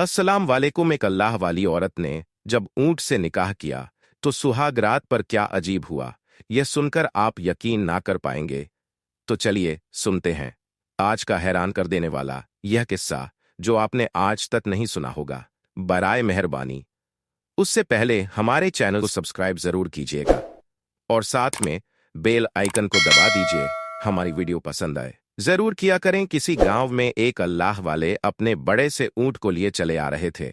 अस्सलाम वालेकुम। एक अल्लाह वाली औरत ने जब ऊंट से निकाह किया तो सुहागरात पर क्या अजीब हुआ, यह सुनकर आप यकीन ना कर पाएंगे। तो चलिए सुनते हैं आज का हैरान कर देने वाला यह किस्सा जो आपने आज तक नहीं सुना होगा। बराए मेहरबानी उससे पहले हमारे चैनल को सब्सक्राइब जरूर कीजिएगा और साथ में बेल आइकन को दबा दीजिए। हमारी वीडियो पसंद आए जरूर किया करें। किसी गांव में एक अल्लाह वाले अपने बड़े से ऊंट को लिए चले आ रहे थे।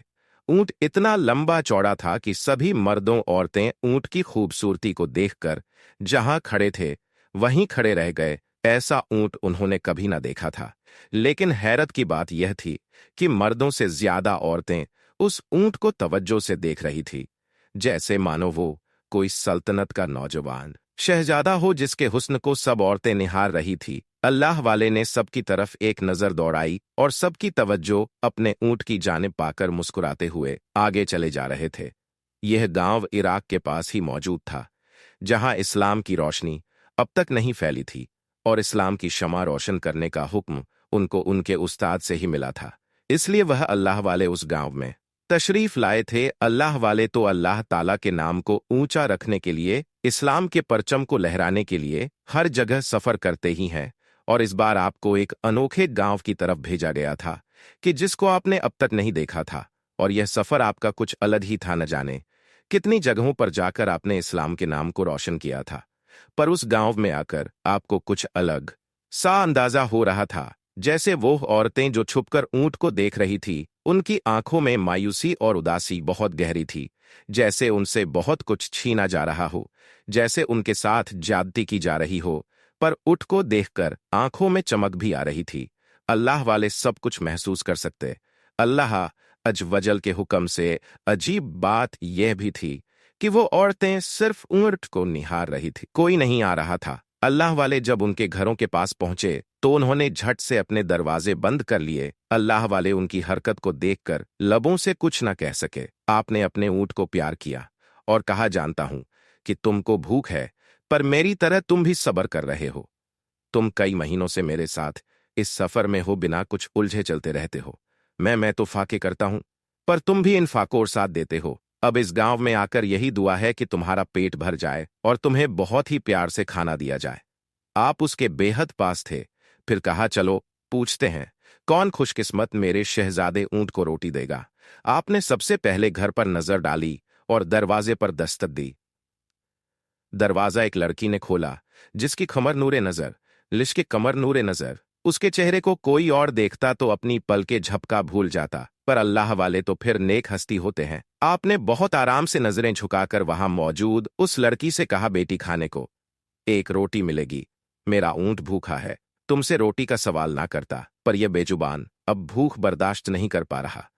ऊंट इतना लंबा चौड़ा था कि सभी मर्दों औरतें ऊंट की खूबसूरती को देखकर जहां खड़े थे वहीं खड़े रह गए। ऐसा ऊंट उन्होंने कभी ना देखा था। लेकिन हैरत की बात यह थी कि मर्दों से ज्यादा औरतें उस ऊंट को तवज्जो से देख रही थी, जैसे मानो वो कोई सल्तनत का नौजवान शहजादा हो जिसके हुस्न को सब औरतें निहार रही थी। अल्लाह वाले ने सबकी तरफ एक नजर दौड़ाई और सबकी तवज्जो अपने ऊंट की जानिब पाकर मुस्कुराते हुए आगे चले जा रहे थे। यह गांव इराक के पास ही मौजूद था, जहां इस्लाम की रोशनी अब तक नहीं फैली थी और इस्लाम की शमा रोशन करने का हुक्म उनको उनके उस्ताद से ही मिला था। इसलिए वह अल्लाह वाले उस गांव में तशरीफ लाए थे। अल्लाह वाले तो अल्लाह ताला के नाम को ऊंचा रखने के लिए, इस्लाम के परचम को लहराने के लिए हर जगह सफर करते ही हैं। और इस बार आपको एक अनोखे गांव की तरफ भेजा गया था कि जिसको आपने अब तक नहीं देखा था। और यह सफर आपका कुछ अलग ही था। न जाने कितनी जगहों पर जाकर आपने इस्लाम के नाम को रोशन किया था, पर उस गांव में आकर आपको कुछ अलग सा अंदाजा हो रहा था। जैसे वो औरतें जो छुपकर ऊंट को देख रही थी, उनकी आंखों में मायूसी और उदासी बहुत गहरी थी, जैसे उनसे बहुत कुछ छीना जा रहा हो, जैसे उनके साथ ज्यादती की जा रही हो। पर ऊंट को देखकर आंखों में चमक भी आ रही थी। अल्लाह वाले सब कुछ महसूस कर सकते। अल्लाह अजवजल के हुक्म से अजीब बात यह भी थी कि वो औरतें सिर्फ ऊंट को निहार रही थी, कोई नहीं आ रहा था। अल्लाह वाले जब उनके घरों के पास पहुंचे तो उन्होंने झट से अपने दरवाजे बंद कर लिए। अल्लाह वाले उनकी हरकत को देखकर लबों से कुछ न कह सके। आपने अपने ऊंट को प्यार किया और कहा, जानता हूं कि तुमको भूख है, पर मेरी तरह तुम भी सब्र कर रहे हो। तुम कई महीनों से मेरे साथ इस सफर में हो, बिना कुछ उलझे चलते रहते हो। मैं तो फाके करता हूं, पर तुम भी इन फाकों और साथ देते हो। अब इस गांव में आकर यही दुआ है कि तुम्हारा पेट भर जाए और तुम्हें बहुत ही प्यार से खाना दिया जाए। आप उसके बेहद पास थे। फिर कहा, चलो पूछते हैं कौन खुशकिस्मत मेरे शहजादे ऊंट को रोटी देगा। आपने सबसे पहले घर पर नजर डाली और दरवाजे पर दस्तक दी। दरवाजा एक लड़की ने खोला, जिसकी कमर नूरे नजर, लिश्के कमर नूरे नजर। उसके चेहरे को कोई और देखता तो अपनी पल के झपका भूल जाता, पर अल्लाह वाले तो फिर नेक हस्ती होते हैं। आपने बहुत आराम से नजरें झुकाकर वहां मौजूद उस लड़की से कहा, बेटी खाने को एक रोटी मिलेगी। मेरा ऊंट भूखा है, तुमसे रोटी का सवाल ना करता, पर यह बेजुबान अब भूख बर्दाश्त नहीं कर पा रहा।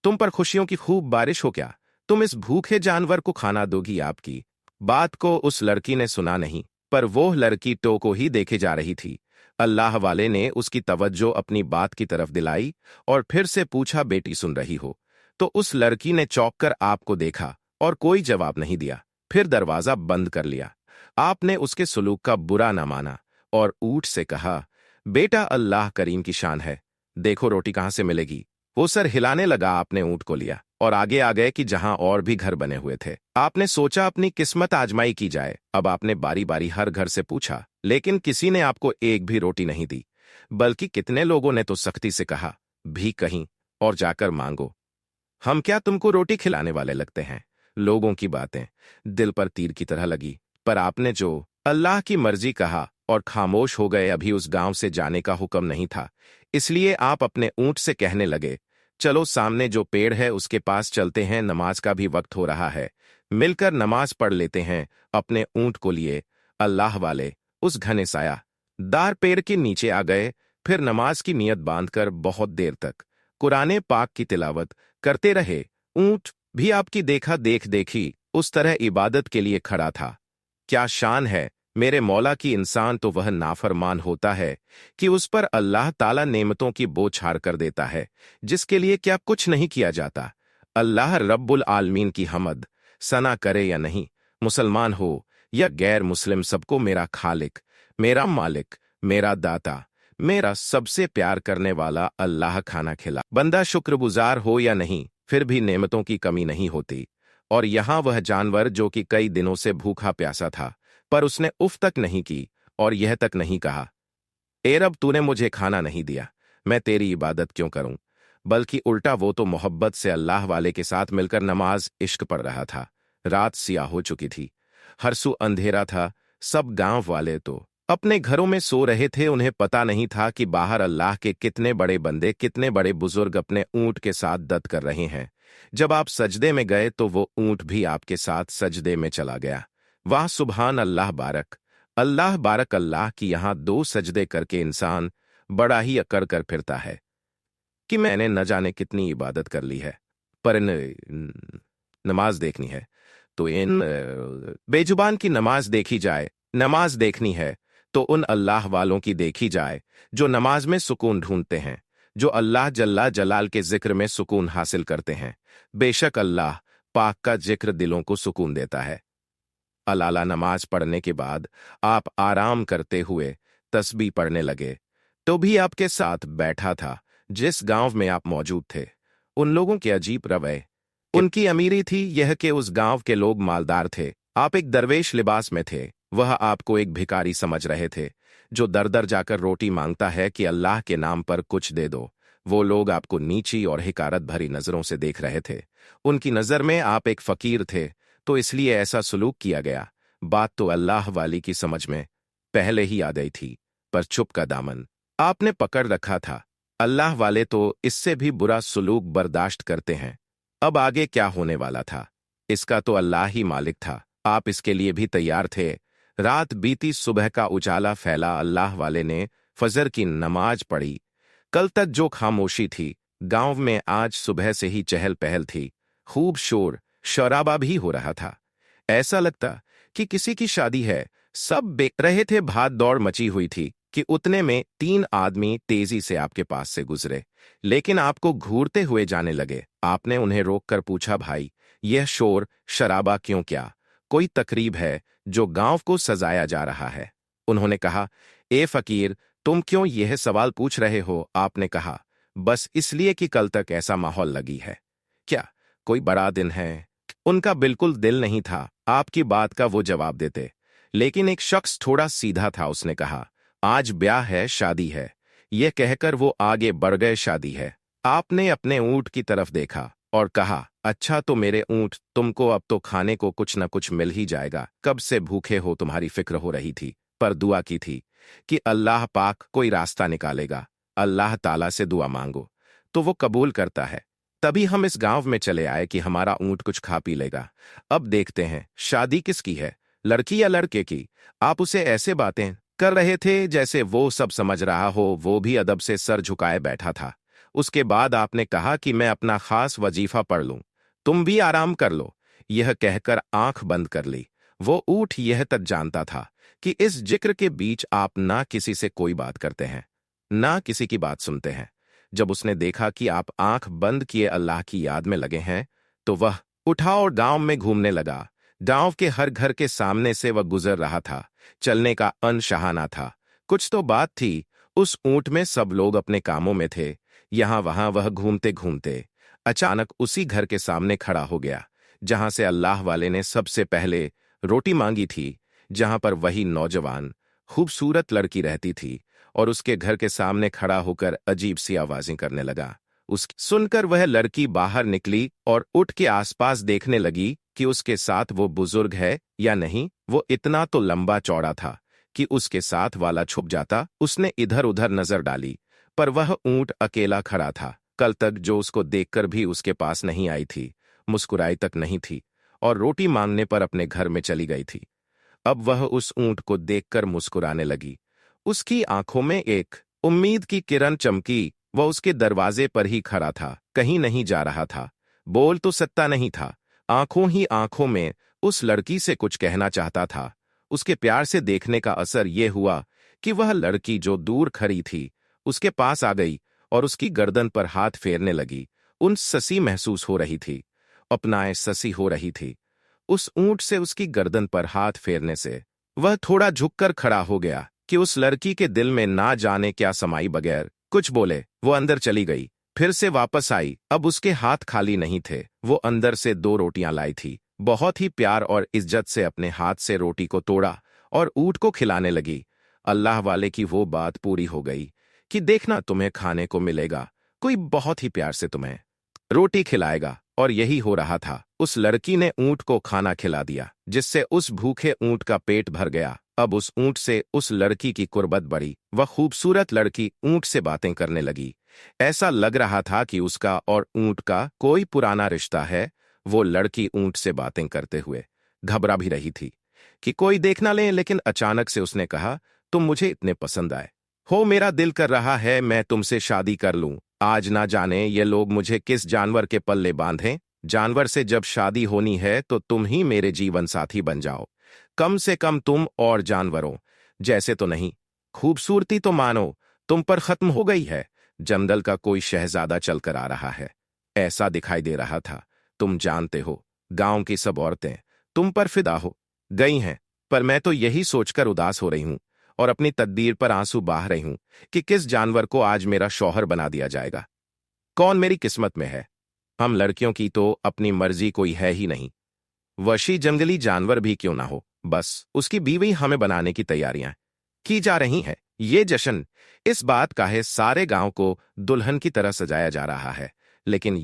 तुम पर खुशियों की खूब बारिश हो क्या? तुम इस भूखे जानवर को खाना दोगी? आपकी बात को उस लड़की ने सुना नहीं, पर वो लड़की टो को ही देखे जा रही थी। अल्लाह वाले ने उसकी तवज्जो अपनी बात की तरफ दिलाई और फिर से पूछा, बेटी सुन रही हो? तो उस लड़की ने चौंक कर आपको देखा और कोई जवाब नहीं दिया। फिर दरवाजा बंद कर लिया। आपने उसके सुलूक का बुरा न माना और ऊंट से कहा, बेटा अल्लाह करीम की शान है, देखो रोटी कहां से मिलेगी। वो सर हिलाने लगा। आपने ऊंट को लिया और आगे आ गए कि जहां और भी घर बने हुए थे। आपने सोचा अपनी किस्मत आजमाई की जाए। अब आपने बारी बारी हर घर से पूछा, लेकिन किसी ने आपको एक भी रोटी नहीं दी, बल्कि कितने लोगों ने तो सख्ती से कहा, भी कहीं और जाकर मांगो, हम क्या तुमको रोटी खिलाने वाले लगते हैं। लोगों की बातें दिल पर तीर की तरह लगी, पर आपने जो अल्लाह की मर्जी कहा और खामोश हो गए। अभी उस गांव से जाने का हुक्म नहीं था, इसलिए आप अपने ऊंट से कहने लगे, चलो सामने जो पेड़ है उसके पास चलते हैं, नमाज का भी वक्त हो रहा है, मिलकर नमाज पढ़ लेते हैं। अपने ऊंट को लिए अल्लाह वाले उस घने साया दार पेड़ के नीचे आ गए। फिर नमाज की नियत बांधकर बहुत देर तक कुराने पाक की तिलावत करते रहे। ऊंट भी आपकी देखा देख देखी उस तरह इबादत के लिए खड़ा था। क्या शान है मेरे मौला की। इंसान तो वह नाफरमान होता है कि उस पर अल्लाह ताला नेमतों की बौछार कर देता है, जिसके लिए क्या कुछ नहीं किया जाता। अल्लाह रब्बुल आलमीन की हमद सना करे या नहीं, मुसलमान हो या गैर मुस्लिम, सबको मेरा खालिक, मेरा मालिक, मेरा दाता, मेरा सबसे प्यार करने वाला अल्लाह खाना खिला। बंदा शुक्रगुजार हो या नहीं, फिर भी नेमतों की कमी नहीं होती। और यहां वह जानवर जो कि कई दिनों से भूखा प्यासा था, पर उसने उफ तक नहीं की और यह तक नहीं कहा, ए रब तूने मुझे खाना नहीं दिया, मैं तेरी इबादत क्यों करूं। बल्कि उल्टा वो तो मोहब्बत से अल्लाह वाले के साथ मिलकर नमाज इश्क पढ़ रहा था। रात सियाह हो चुकी थी, हरसू अंधेरा था। सब गांव वाले तो अपने घरों में सो रहे थे। उन्हें पता नहीं था कि बाहर अल्लाह के कितने बड़े बंदे, कितने बड़े बुजुर्ग अपने ऊंट के साथ दद कर रहे हैं। जब आप सजदे में गए तो वो ऊंट भी आपके साथ सजदे में चला गया। वाह सुभान अल्लाह बारक, अल्लाह बारक अल्लाह की। यहाँ दो सजदे करके इंसान बड़ा ही अकड़ कर फिरता है कि मैंने न जाने कितनी इबादत कर ली है, पर नमाज देखनी है तो इन बेजुबान की नमाज देखी जाए। नमाज देखनी है तो उन अल्लाह वालों की देखी जाए जो नमाज में सुकून ढूंढते हैं, जो अल्लाह जल्ला जलाल के जिक्र में सुकून हासिल करते हैं। बेशक अल्लाह पाक का जिक्र दिलों को सुकून देता है। अलाला नमाज पढ़ने के बाद आप आराम करते हुए तस्बीह पढ़ने लगे तो भी आपके साथ बैठा था जिस गांव में आप मौजूद थे, उन लोगों के अजीब रवैये। उनकी अमीरी थी यह कि उस गांव के लोग मालदार थे। आप एक दरवेश लिबास में थे, वह आपको एक भिखारी समझ रहे थे जो दर दर जाकर रोटी मांगता है कि अल्लाह के नाम पर कुछ दे दो। वो लोग आपको नीची और हिकारत भरी नजरों से देख रहे थे। उनकी नजर में आप एक फकीर थे, तो इसलिए ऐसा सुलूक किया गया। बात तो अल्लाह वाली की समझ में पहले ही आ गई थी, पर चुप का दामन आपने पकड़ रखा था। अल्लाह वाले तो इससे भी बुरा सुलूक बर्दाश्त करते हैं। अब आगे क्या होने वाला था, इसका तो अल्लाह ही मालिक था। आप इसके लिए भी तैयार थे। रात बीती, सुबह का उजाला फैला। अल्लाह वाले ने फजर की नमाज पढ़ी। कल तक जो खामोशी थी, गांव में आज सुबह से ही चहल पहल थी। खूब शोर शराबा भी हो रहा था। ऐसा लगता कि किसी की शादी है। सब बेच रहे थे, भाग दौड़ मची हुई थी कि उतने में 3 आदमी तेजी से आपके पास से गुजरे, लेकिन आपको घूरते हुए जाने लगे। आपने उन्हें रोककर पूछा, भाई यह शोर शराबा क्यों? क्या कोई तकरीब है जो गांव को सजाया जा रहा है? उन्होंने कहा, ए फकीर तुम क्यों यह सवाल पूछ रहे हो? आपने कहा, बस इसलिए कि कल तक ऐसा माहौल लगी है। क्या कोई बड़ा दिन है? उनका बिल्कुल दिल नहीं था आपकी बात का वो जवाब देते, लेकिन एक शख्स थोड़ा सीधा था। उसने कहा, आज ब्याह है, शादी है। यह कहकर वो आगे बढ़ गए। शादी है? आपने अपने ऊंट की तरफ देखा और कहा, अच्छा तो मेरे ऊंट, तुमको अब तो खाने को कुछ न कुछ मिल ही जाएगा। कब से भूखे हो, तुम्हारी फिक्र हो रही थी, पर दुआ की थी कि अल्लाह पाक कोई रास्ता निकालेगा। अल्लाह ताला से दुआ मांगो तो वो कबूल करता है। तभी हम इस गांव में चले आए कि हमारा ऊंट कुछ खा पी लेगा। अब देखते हैं शादी किसकी है, लड़की या लड़के की। आप उसे ऐसे बातें कर रहे थे जैसे वो सब समझ रहा हो। वो भी अदब से सर झुकाए बैठा था। उसके बाद आपने कहा कि मैं अपना खास वजीफा पढ़ लूं, तुम भी आराम कर लो। यह कहकर आंख बंद कर ली। वो ऊठ यह तक जानता था कि इस जिक्र के बीच आप ना किसी से कोई बात करते हैं, ना किसी की बात सुनते हैं। जब उसने देखा कि आप आंख बंद किए अल्लाह की याद में लगे हैं, तो वह उठा और गांव में घूमने लगा। गांव के हर घर के सामने से वह गुजर रहा था। चलने का अनशहाना था। कुछ तो बात थी। उस ऊंट में सब लोग अपने कामों में थे। यहां वहां वह घूमते घूमते अचानक उसी घर के सामने खड़ा हो गया जहां से अल्लाह वाले ने सबसे पहले रोटी मांगी थी, जहां पर वही नौजवान खूबसूरत लड़की रहती थी। और उसके घर के सामने खड़ा होकर अजीब सी आवाजें करने लगा। उस सुनकर वह लड़की बाहर निकली और उठ के आसपास देखने लगी कि उसके साथ वो बुजुर्ग है या नहीं। वो इतना तो लंबा चौड़ा था कि उसके साथ वाला छुप जाता। उसने इधर उधर नजर डाली, पर वह ऊंट अकेला खड़ा था। कल तक जो उसको देखकर भी उसके पास नहीं आई थी, मुस्कुराई तक नहीं थी और रोटी मांगने पर अपने घर में चली गई थी, अब वह उस ऊंट को देखकर मुस्कुराने लगी। उसकी आंखों में एक उम्मीद की किरण चमकी। वह उसके दरवाजे पर ही खड़ा था, कहीं नहीं जा रहा था। बोल तो सकता नहीं था, आंखों ही आंखों में उस लड़की से कुछ कहना चाहता था। उसके प्यार से देखने का असर यह हुआ कि वह लड़की जो दूर खड़ी थी उसके पास आ गई और उसकी गर्दन पर हाथ फेरने लगी। उन ससी महसूस हो रही थी, अपनाए ससी हो रही थी। उस ऊंट से उसकी गर्दन पर हाथ फेरने से वह थोड़ा झुककर खड़ा हो गया। कि उस लड़की के दिल में ना जाने क्या समाई, बगैर कुछ बोले वो अंदर चली गई। फिर से वापस आई। अब उसके हाथ खाली नहीं थे, वो अंदर से 2 रोटियां लाई थी। बहुत ही प्यार और इज्जत से अपने हाथ से रोटी को तोड़ा और ऊंट को खिलाने लगी। अल्लाह वाले की वो बात पूरी हो गई कि देखना, तुम्हें खाने को मिलेगा, कोई बहुत ही प्यार से तुम्हें रोटी खिलाएगा। और यही हो रहा था। उस लड़की ने ऊंट को खाना खिला दिया, जिससे उस भूखे ऊंट का पेट भर गया। अब उस ऊंट से उस लड़की की कुर्बत बढ़ी। वह खूबसूरत लड़की ऊंट से बातें करने लगी। ऐसा लग रहा था कि उसका और ऊंट का कोई पुराना रिश्ता है। वो लड़की ऊंट से बातें करते हुए घबरा भी रही थी कि कोई देख ना ले, लेकिन अचानक से उसने कहा, तुम मुझे इतने पसंद आए हो, मेरा दिल कर रहा है मैं तुमसे शादी कर लूं। आज ना जाने ये लोग मुझे किस जानवर के पल्ले बांधें। जानवर से जब शादी होनी है तो तुम ही मेरे जीवन साथी बन जाओ। कम से कम तुम और जानवरों जैसे तो नहीं। खूबसूरती तो मानो तुम पर खत्म हो गई है। जंगल का कोई शहजादा चलकर आ रहा है, ऐसा दिखाई दे रहा था। तुम जानते हो, गांव की सब औरतें तुम पर फिदा हो गई हैं, पर मैं तो यही सोचकर उदास हो रही हूं और अपनी तकदीर पर आंसू बहा रही हूं कि किस जानवर को आज मेरा शौहर बना दिया जाएगा। कौन मेरी किस्मत में है। हम लड़कियों की तो अपनी मर्जी कोई है ही नहीं। वशी जंगली जानवर भी क्यों ना हो, बस उसकी बीवी हमें बनाने की तैयारियां की जा रही हैं। ये जश्न, इस बात का है, सारे गांव को दुल्हन की तरह सजाया जा रहा है। लेकिन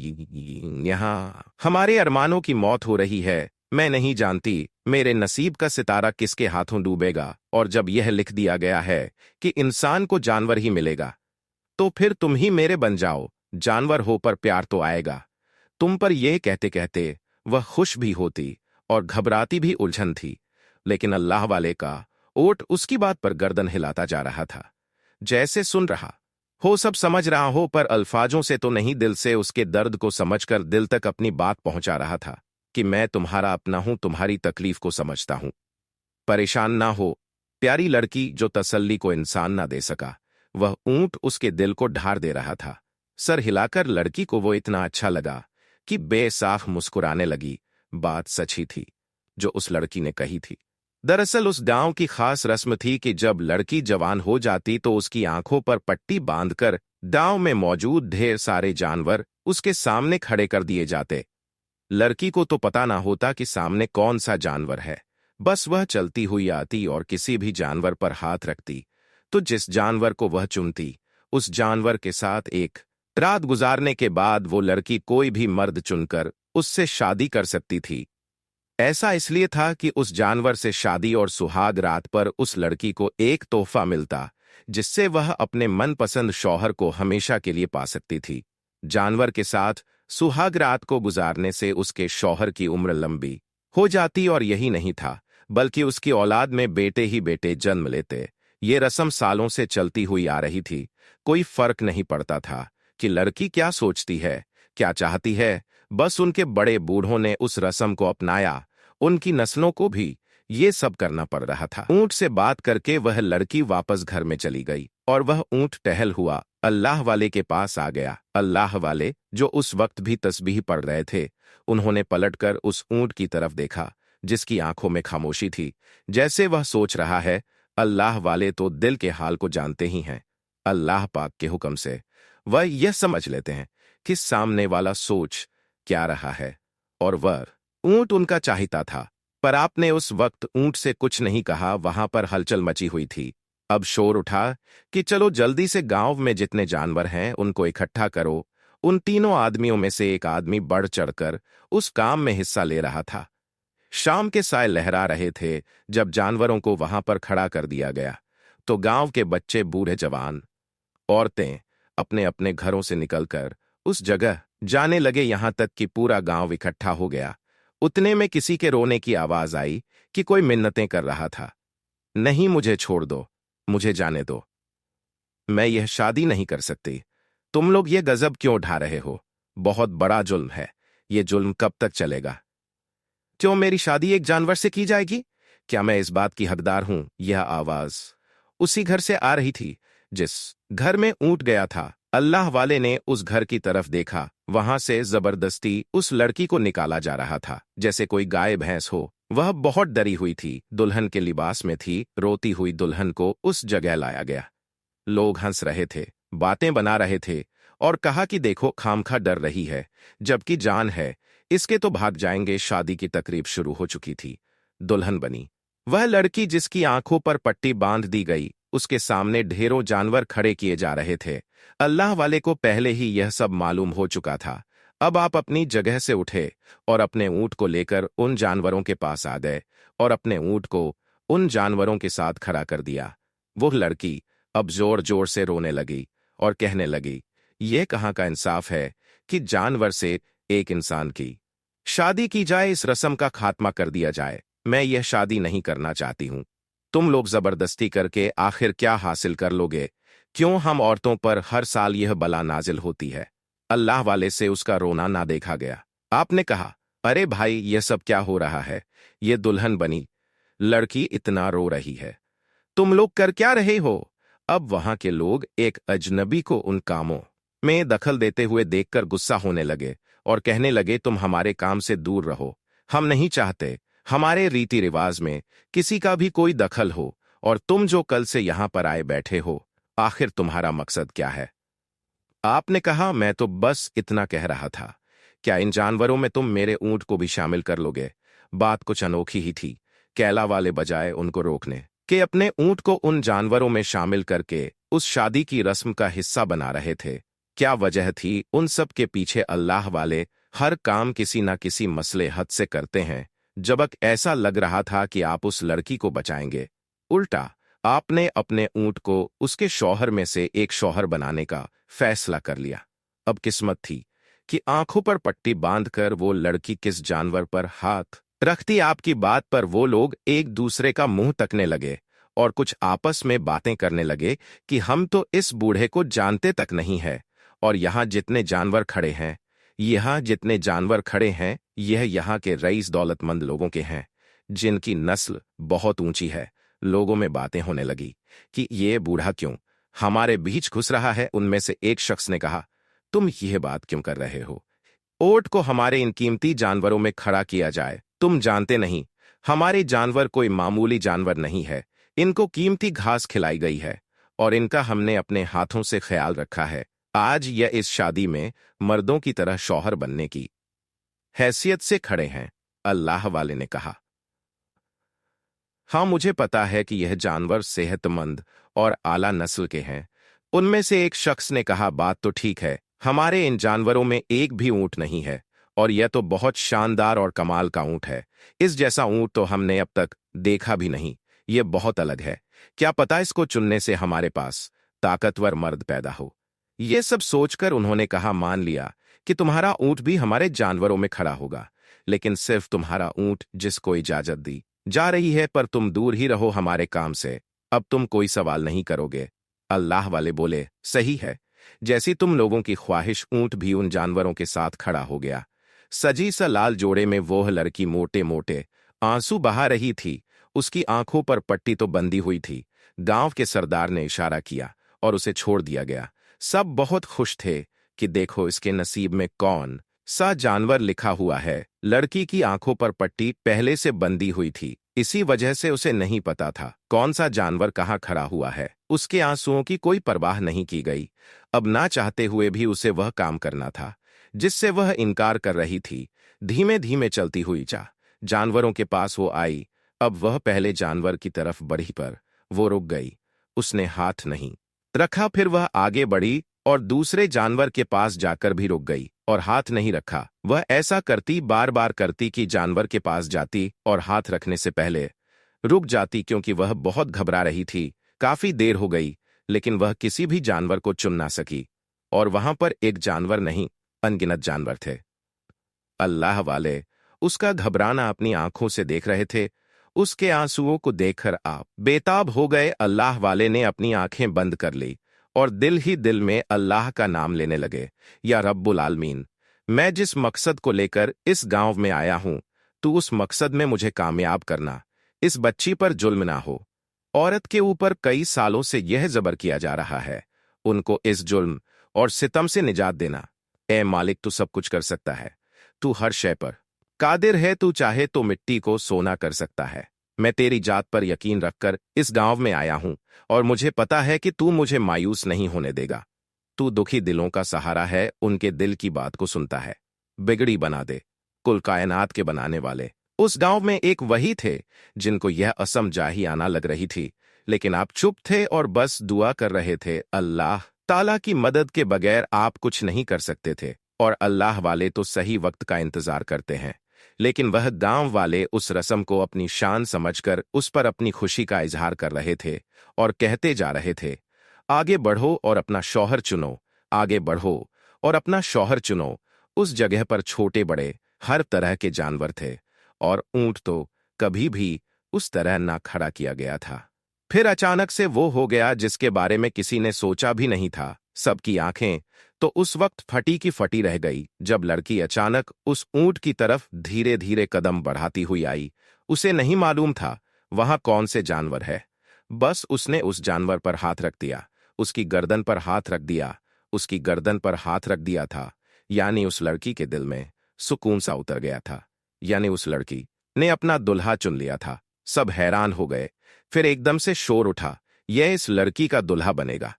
यहाँ हमारे अरमानों की मौत हो रही है। मैं नहीं जानती मेरे नसीब का सितारा किसके हाथों डूबेगा। और जब यह लिख दिया गया है कि इंसान को जानवर ही मिलेगा, तो फिर तुम ही मेरे बन जाओ। जानवर हो पर प्यार तो आएगा तुम पर। यह कहते कहते वह खुश भी होती और घबराती भी उलझन थी। लेकिन अल्लाह वाले का ओट उसकी बात पर गर्दन हिलाता जा रहा था, जैसे सुन रहा हो, सब समझ रहा हो, पर अल्फाजों से तो नहीं, दिल से उसके दर्द को समझकर दिल तक अपनी बात पहुंचा रहा था कि मैं तुम्हारा अपना हूं, तुम्हारी तकलीफ को समझता हूं। परेशान ना हो। प्यारी लड़की जो तसल्ली को इंसान ना दे सका, वह ऊंट उसके दिल को ढार दे रहा था। सर हिलाकर लड़की को वो इतना अच्छा लगा कि बेसाख मुस्कुराने लगी। बात सच ही थी जो उस लड़की ने कही थी। दरअसल उस गांव की खास रस्म थी कि जब लड़की जवान हो जाती तो उसकी आंखों पर पट्टी बांधकर गांव में मौजूद ढेर सारे जानवर उसके सामने खड़े कर दिए जाते। लड़की को तो पता ना होता कि सामने कौन सा जानवर है। बस वह चलती हुई आती और किसी भी जानवर पर हाथ रखती तो जिस जानवर को वह चुनती, उस जानवर के साथ एक रात गुजारने के बाद वो लड़की कोई भी मर्द चुनकर उससे शादी कर सकती थी। ऐसा इसलिए था कि उस जानवर से शादी और सुहाग रात पर उस लड़की को एक तोहफा मिलता, जिससे वह अपने मनपसंद शौहर को हमेशा के लिए पा सकती थी। जानवर के साथ सुहाग रात को गुजारने से उसके शौहर की उम्र लंबी हो जाती और यही नहीं था, बल्कि उसकी औलाद में बेटे ही बेटे जन्म लेते। ये रस्म सालों से चलती हुई आ रही थी। कोई फर्क नहीं पड़ता था कि लड़की क्या सोचती है, क्या चाहती है। बस उनके बड़े बूढ़ों ने उस रस्म को अपनाया। उनकी नस्लों को भी ये सब करना पड़ रहा था। ऊंट से बात करके वह लड़की वापस घर में चली गई और वह ऊंट टहल हुआ अल्लाह वाले के पास आ गया। अल्लाह वाले जो उस वक्त भी तस्बीह पढ़ रहे थे, उन्होंने पलटकर उस ऊंट की तरफ देखा जिसकी आंखों में खामोशी थी, जैसे वह सोच रहा है। अल्लाह वाले तो दिल के हाल को जानते ही हैं। अल्लाह पाक के हुक्म से वह यह समझ लेते हैं कि सामने वाला सोच क्या रहा है, और वह ऊंट उनका चाहता था। पर आपने उस वक्त ऊंट से कुछ नहीं कहा। वहां पर हलचल मची हुई थी। अब शोर उठा कि चलो जल्दी से गांव में जितने जानवर हैं उनको इकट्ठा करो। उन तीनों आदमियों में से एक आदमी बढ़ चढ़कर उस काम में हिस्सा ले रहा था। शाम के साए लहरा रहे थे जब जानवरों को वहां पर खड़ा कर दिया गया, तो गांव के बच्चे, बूढ़े, जवान, औरतें अपने अपने घरों से निकलकर उस जगह जाने लगे। यहां तक कि पूरा गांव इकट्ठा हो गया। उतने में किसी के रोने की आवाज आई कि कोई मिन्नतें कर रहा था। नहीं, मुझे छोड़ दो, मुझे जाने दो, मैं यह शादी नहीं कर सकती। तुम लोग ये गजब क्यों उठा रहे हो? बहुत बड़ा जुल्म है। ये जुल्म कब तक चलेगा? क्यों मेरी शादी एक जानवर से की जाएगी? क्या मैं इस बात की हकदार हूं? यह आवाज उसी घर से आ रही थी जिस घर में ऊंट गया था। अल्लाह वाले ने उस घर की तरफ देखा। वहां से जबरदस्ती उस लड़की को निकाला जा रहा था, जैसे कोई गाय भैंस हो वह बहुत डरी हुई थी, दुल्हन के लिबास में थी। रोती हुई दुल्हन को उस जगह लाया गया। लोग हंस रहे थे, बातें बना रहे थे और कहा कि देखो, खामखा डर रही है, जबकि जान है, इसके तो भाग जाएंगे। शादी की तकरीब शुरू हो चुकी थी। दुल्हन बनी वह लड़की जिसकी आंखों पर पट्टी बांध दी गई। उसके सामने ढेरों जानवर खड़े किए जा रहे थे। अल्लाह वाले को पहले ही यह सब मालूम हो चुका था। अब आप अपनी जगह से उठे और अपने ऊंट को लेकर उन जानवरों के पास आ गए और अपने ऊंट को उन जानवरों के साथ खड़ा कर दिया। वो लड़की अब जोर जोर से रोने लगी और कहने लगी, ये कहाँ का इंसाफ है कि जानवर से एक इंसान की शादी की जाए, इस रस्म का खात्मा कर दिया जाए। मैं यह शादी नहीं करना चाहती हूं। तुम लोग जबरदस्ती करके आखिर क्या हासिल कर लोगे? क्यों हम औरतों पर हर साल यह बला नाजिल होती है? अल्लाह वाले से उसका रोना ना देखा गया। आपने कहा, अरे भाई, यह सब क्या हो रहा है? ये दुल्हन बनी लड़की इतना रो रही है, तुम लोग कर क्या रहे हो? अब वहां के लोग एक अजनबी को उन कामों में दखल देते हुए देखकर गुस्सा होने लगे और कहने लगे, तुम हमारे काम से दूर रहो। हम नहीं चाहते हमारे रीति रिवाज में किसी का भी कोई दखल हो। और तुम जो कल से यहां पर आए बैठे हो, आखिर तुम्हारा मकसद क्या है? आपने कहा, मैं तो बस इतना कह रहा था। क्या इन जानवरों में तुम मेरे ऊंट को भी शामिल कर लोगे? बात कुछ अनोखी ही थी। कैला वाले बजाय उनको रोकने के अपने ऊंट को उन जानवरों में शामिल करके उस शादी की रस्म का हिस्सा बना रहे थे। क्या वजह थी उन सब के पीछे? अल्लाह वाले हर काम किसी न किसी मसले हद से करते हैं। जबक ऐसा लग रहा था कि आप उस लड़की को बचाएंगे, उल्टा आपने अपने ऊंट को उसके शौहर में से एक शौहर बनाने का फैसला कर लिया। अब किस्मत थी कि आंखों पर पट्टी बांधकर वो लड़की किस जानवर पर हाथ रखती। आपकी बात पर वो लोग एक दूसरे का मुंह तकने लगे और कुछ आपस में बातें करने लगे कि हम तो इस बूढ़े को जानते तक नहीं है। और यहाँ जितने जानवर खड़े हैं, यह यहाँ के रईस दौलतमंद लोगों के हैं, जिनकी नस्ल बहुत ऊंची है। लोगों में बातें होने लगी कि ये बूढ़ा क्यों हमारे बीच घुस रहा है। उनमें से एक शख्स ने कहा, तुम यह बात क्यों कर रहे हो? ऊंट को हमारे इन कीमती जानवरों में खड़ा किया जाए। तुम जानते नहीं, हमारे जानवर कोई मामूली जानवर नहीं है। इनको कीमती घास खिलाई गई है और इनका हमने अपने हाथों से ख्याल रखा है। आज यह इस शादी में मर्दों की तरह शौहर बनने की हैसियत से खड़े हैं। अल्लाह वाले ने कहा, हाँ, मुझे पता है कि यह जानवर सेहतमंद और आला नस्ल के हैं। उनमें से एक शख्स ने कहा, बात तो ठीक है, हमारे इन जानवरों में एक भी ऊंट नहीं है और यह तो बहुत शानदार और कमाल का ऊंट है। इस जैसा ऊंट तो हमने अब तक देखा भी नहीं। यह बहुत अलग है। क्या पता इसको चुनने से हमारे पास ताकतवर मर्द पैदा हो। यह सब सोचकर उन्होंने कहा, मान लिया कि तुम्हारा ऊंट भी हमारे जानवरों में खड़ा होगा, लेकिन सिर्फ तुम्हारा ऊंट जिसको इजाजत दी जा रही है, पर तुम दूर ही रहो हमारे काम से। अब तुम कोई सवाल नहीं करोगे। अल्लाह वाले बोले, सही है, जैसी तुम लोगों की ख्वाहिश। ऊंट भी उन जानवरों के साथ खड़ा हो गया। सजी सा लाल जोड़े में वो लड़की मोटे मोटे आंसू बहा रही थी। उसकी आंखों पर पट्टी तो बंधी हुई थी। गांव के सरदार ने इशारा किया और उसे छोड़ दिया गया। सब बहुत खुश थे कि देखो, इसके नसीब में कौन सा जानवर लिखा हुआ है। लड़की की आंखों पर पट्टी पहले से बंधी हुई थी, इसी वजह से उसे नहीं पता था कौन सा जानवर कहाँ खड़ा हुआ है। उसके आंसुओं की कोई परवाह नहीं की गई। अब ना चाहते हुए भी उसे वह काम करना था जिससे वह इनकार कर रही थी। धीमे धीमे चलती हुई जानवरों के पास वो आई। अब वह पहले जानवर की तरफ बढ़ी, पर वो रुक गई। उसने हाथ नहीं रखा। फिर वह आगे बढ़ी और दूसरे जानवर के पास जाकर भी रुक गई और हाथ नहीं रखा। वह ऐसा करती, बार बार करती कि जानवर के पास जाती और हाथ रखने से पहले रुक जाती, क्योंकि वह बहुत घबरा रही थी। काफी देर हो गई, लेकिन वह किसी भी जानवर को चुन ना सकी। और वहां पर एक जानवर नहीं, अनगिनत जानवर थे। अल्लाह वाले उसका घबराना अपनी आंखों से देख रहे थे। उसके आंसुओं को देखकर आप बेताब हो गए। अल्लाह वाले ने अपनी आंखें बंद कर ली और दिल ही दिल में अल्लाह का नाम लेने लगे, या रब्बुल आलमीन, मैं जिस मकसद को लेकर इस गांव में आया हूं, तू उस मकसद में मुझे कामयाब करना। इस बच्ची पर जुल्म ना हो। औरत के ऊपर कई सालों से यह जबर किया जा रहा है, उनको इस जुल्म और सितम से निजात देना। ए मालिक, तू सब कुछ कर सकता है, तू हर शय पर कादिर है, तू चाहे तो मिट्टी को सोना कर सकता है। मैं तेरी जात पर यकीन रखकर इस गांव में आया हूं और मुझे पता है कि तू मुझे मायूस नहीं होने देगा। तू दुखी दिलों का सहारा है, उनके दिल की बात को सुनता है। बिगड़ी बना दे, कुल कायनात के बनाने वाले। उस गांव में एक वही थे जिनको यह असमझाही आना लग रही थी, लेकिन आप चुप थे और बस दुआ कर रहे थे, अल्लाह ताला की मदद के बगैर आप कुछ नहीं कर सकते थे। और अल्लाह वाले तो सही वक्त का इंतजार करते हैं। लेकिन वह गांव वाले उस रस्म को अपनी शान समझकर उस पर अपनी खुशी का इजहार कर रहे थे और कहते जा रहे थे, आगे बढ़ो और अपना शौहर चुनो, आगे बढ़ो और अपना शौहर चुनो। उस जगह पर छोटे बड़े हर तरह के जानवर थे और ऊंट तो कभी भी उस तरह ना खड़ा किया गया था। फिर अचानक से वो हो गया जिसके बारे में किसी ने सोचा भी नहीं था। सबकी आंखें तो उस वक्त फटी की फटी रह गई जब लड़की अचानक उस ऊंट की तरफ धीरे धीरे कदम बढ़ाती हुई आई। उसे नहीं मालूम था वहां कौन से जानवर है। बस उसने उस जानवर पर हाथ रख दिया, उसकी गर्दन पर हाथ रख दिया, उसकी गर्दन पर हाथ रख दिया था। यानी उस लड़की के दिल में सुकून सा उतर गया था। यानी उस लड़की ने अपना दुल्हा चुन लिया था। सब हैरान हो गए। फिर एकदम से शोर उठा, यह इस लड़की का दुल्हा बनेगा।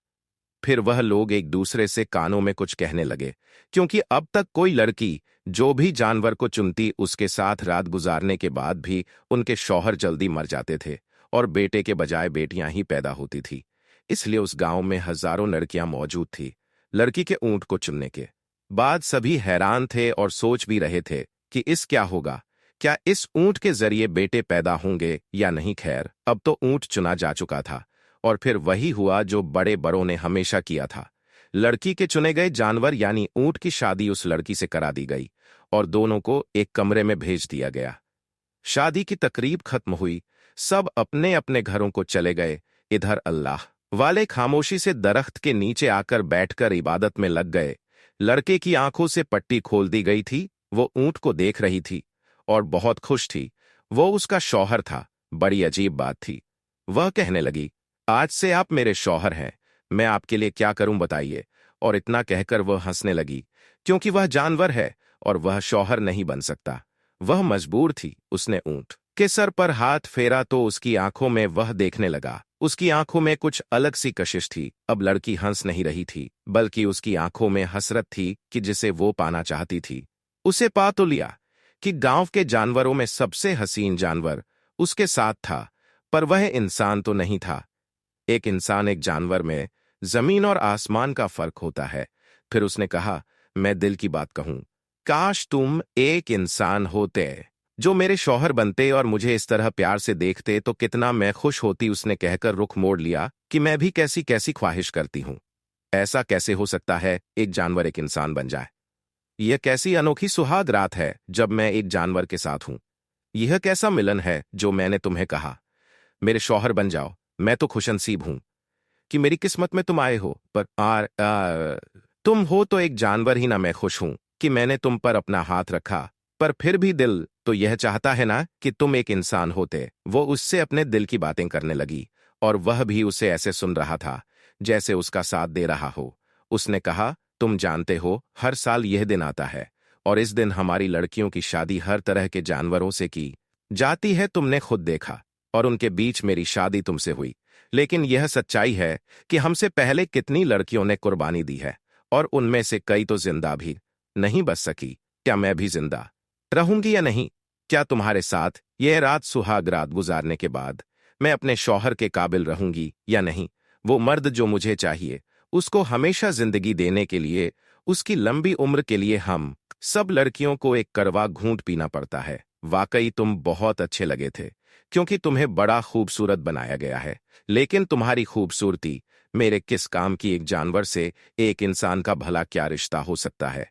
फिर वह लोग एक दूसरे से कानों में कुछ कहने लगे, क्योंकि अब तक कोई लड़की जो भी जानवर को चुनती उसके साथ रात गुजारने के बाद भी उनके शौहर जल्दी मर जाते थे और बेटे के बजाय बेटियां ही पैदा होती थी। इसलिए उस गांव में हजारों लड़कियां मौजूद थी लड़की के ऊंट को चुनने के बाद। सभी हैरान थे और सोच भी रहे थे कि इस क्या होगा, क्या इस ऊंट के जरिए बेटे पैदा होंगे या नहीं। खैर, अब तो ऊंट चुना जा चुका था और फिर वही हुआ जो बड़े बड़ों ने हमेशा किया था। लड़की के चुने गए जानवर यानी ऊंट की शादी उस लड़की से करा दी गई और दोनों को एक कमरे में भेज दिया गया। शादी की तकरीब खत्म हुई, सब अपने अपने घरों को चले गए। इधर अल्लाह वाले खामोशी से दरख्त के नीचे आकर बैठकर इबादत में लग गए। लड़के की आंखों से पट्टी खोल दी गई थी, वो ऊंट को देख रही थी और बहुत खुश थी। वो उसका शौहर था। बड़ी अजीब बात थी। वह कहने लगी, आज से आप मेरे शौहर हैं, मैं आपके लिए क्या करूं बताइए। और इतना कहकर वह हंसने लगी, क्योंकि वह जानवर है और वह शौहर नहीं बन सकता। वह मजबूर थी। उसने ऊंट के सर पर हाथ फेरा तो उसकी आंखों में वह देखने लगा। उसकी आंखों में कुछ अलग सी कशिश थी। अब लड़की हंस नहीं रही थी, बल्कि उसकी आंखों में हसरत थी कि जिसे वो पाना चाहती थी। उसे पा तो लिया कि गांव के जानवरों में सबसे हसीन जानवर उसके साथ था, पर वह इंसान तो नहीं था। एक इंसान एक जानवर में जमीन और आसमान का फर्क होता है। फिर उसने कहा, मैं दिल की बात कहूं, काश तुम एक इंसान होते जो मेरे शौहर बनते और मुझे इस तरह प्यार से देखते तो कितना मैं खुश होती। उसने कहकर रुख मोड़ लिया कि मैं भी कैसी कैसी ख्वाहिश करती हूं। ऐसा कैसे हो सकता है एक जानवर एक इंसान बन जाए? यह कैसी अनोखी सुहाग रात है जब मैं एक जानवर के साथ हूं। यह कैसा मिलन है जो मैंने तुम्हें कहा मेरे शौहर बन जाओ। मैं तो खुशनसीब हूं कि मेरी किस्मत में तुम आए हो, पर तुम हो तो एक जानवर ही ना। मैं खुश हूं कि मैंने तुम पर अपना हाथ रखा, पर फिर भी दिल तो यह चाहता है ना कि तुम एक इंसान होते। वो उससे अपने दिल की बातें करने लगी और वह भी उसे ऐसे सुन रहा था जैसे उसका साथ दे रहा हो। उसने कहा, तुम जानते हो हर साल यह दिन आता है और इस दिन हमारी लड़कियों की शादी हर तरह के जानवरों से की जाती है। तुमने खुद देखा और उनके बीच मेरी शादी तुमसे हुई। लेकिन यह सच्चाई है कि हमसे पहले कितनी लड़कियों ने कुर्बानी दी है और उनमें से कई तो जिंदा भी नहीं बच सकी। क्या मैं भी जिंदा रहूंगी या नहीं? क्या तुम्हारे साथ यह रात सुहाग रात गुजारने के बाद मैं अपने शौहर के काबिल रहूंगी या नहीं? वो मर्द जो मुझे चाहिए, उसको हमेशा जिंदगी देने के लिए, उसकी लंबी उम्र के लिए हम सब लड़कियों को एक कड़वा घूंट पीना पड़ता है। वाकई तुम बहुत अच्छे लगे थे, क्योंकि तुम्हें बड़ा खूबसूरत बनाया गया है। लेकिन तुम्हारी खूबसूरती मेरे किस काम की? एक जानवर से एक इंसान का भला क्या रिश्ता हो सकता है?